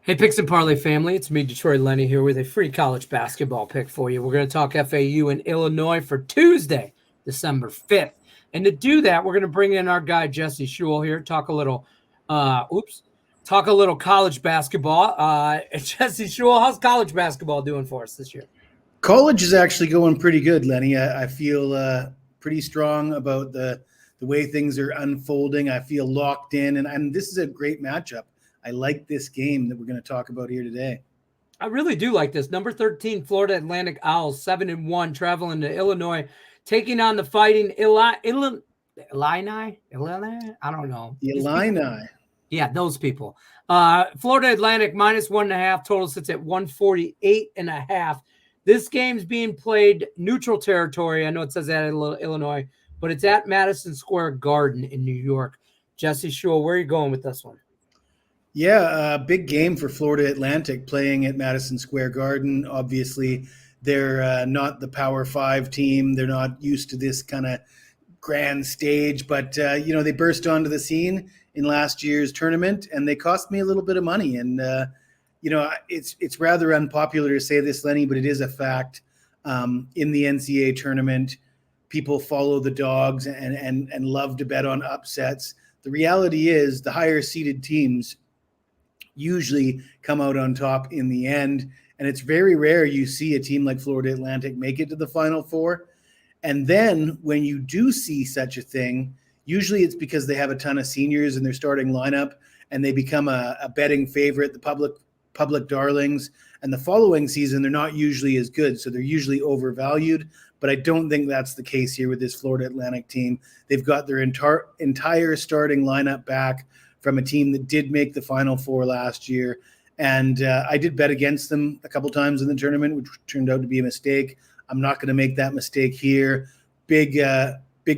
Hey, Picks and Parlay family, it's me, Detroit Lenny, here with a free college basketball pick for you. We're going to talk FAU in Illinois for Tuesday, December 5th. And to do that, we're going to bring in our guy, Jesse Schule here, talk a little college basketball. Jesse Schule, how's college basketball doing for us this year? College is actually going pretty good, Lenny. I feel pretty strong about the way things are unfolding. I feel locked in, and this is a great matchup. I like this game that we're going to talk about here today. I really do like this. Number 13, Florida Atlantic Owls, 7-1, traveling to Illinois, taking on the Fighting Illini. I don't know. The Illini. Yeah, those people. Florida Atlantic -1.5. Total sits at 148.5. This game's being played neutral territory. I know it says that in Illinois, but it's at Madison Square Garden in New York. Jesse Schule, where are you going with this one? Yeah, big game for Florida Atlantic playing at Madison Square Garden. Obviously, they're not the Power 5 team. They're not used to this kind of grand stage, but they burst onto the scene in last year's tournament, and they cost me a little bit of money. And it's rather unpopular to say this, Lenny, but it is a fact. In the NCAA tournament, people follow the dogs and love to bet on upsets. The reality is the higher seeded teams usually come out on top in the end, and it's very rare you see a team like Florida Atlantic make it to the Final Four. And then when you do see such a thing, usually it's because they have a ton of seniors in their starting lineup and they become a betting favorite, the public darlings. And the following season, they're not usually as good, so they're usually overvalued. But I don't think that's the case here with this Florida Atlantic team. They've got their entire starting lineup back from a team that did make the Final Four last year. And I did bet against them a couple times in the tournament, which turned out to be a mistake. I'm not going to make that mistake here. Big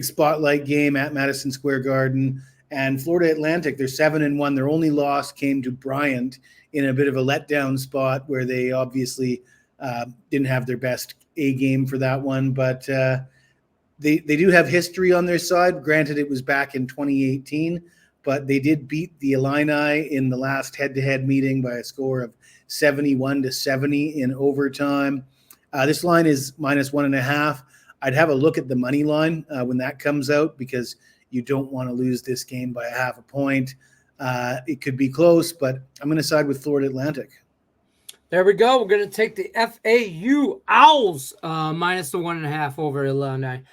spotlight game at Madison Square Garden. And Florida Atlantic, they're 7-1. Their only loss came to Bryant in a bit of a letdown spot where they obviously didn't have their best A game for that one. But they do have history on their side. Granted, it was back in 2018, but they did beat the Illini in the last head-to-head meeting by a score of 71-70 in overtime. This line is -1.5. I'd have a look at the money line when that comes out because you don't want to lose this game by 0.5 point. It could be close, but I'm going to side with Florida Atlantic. There we go. We're going to take the FAU Owls -1.5 over Illini.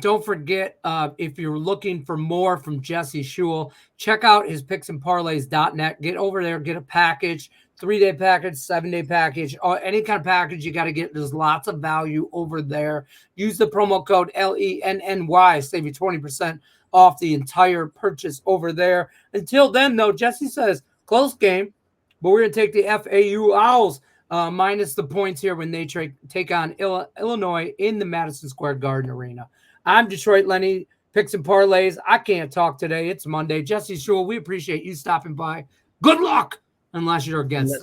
Don't forget, if you're looking for more from Jesse Schule, check out his picksandparlays.net. Get over there, get a package, 3-day package, 7-day package, or any kind of package you got to get. There's lots of value over there. Use the promo code LENNY, save you 20% off the entire purchase over there. Until then, though, Jesse says close game, but we're going to take the FAU Owls minus the points here when they take on Illinois in the Madison Square Garden Arena. I'm Detroit Lenny, Picks and Parlays. I can't talk today. It's Monday. Jesse Schule, we appreciate you stopping by. Good luck, unless you're against us.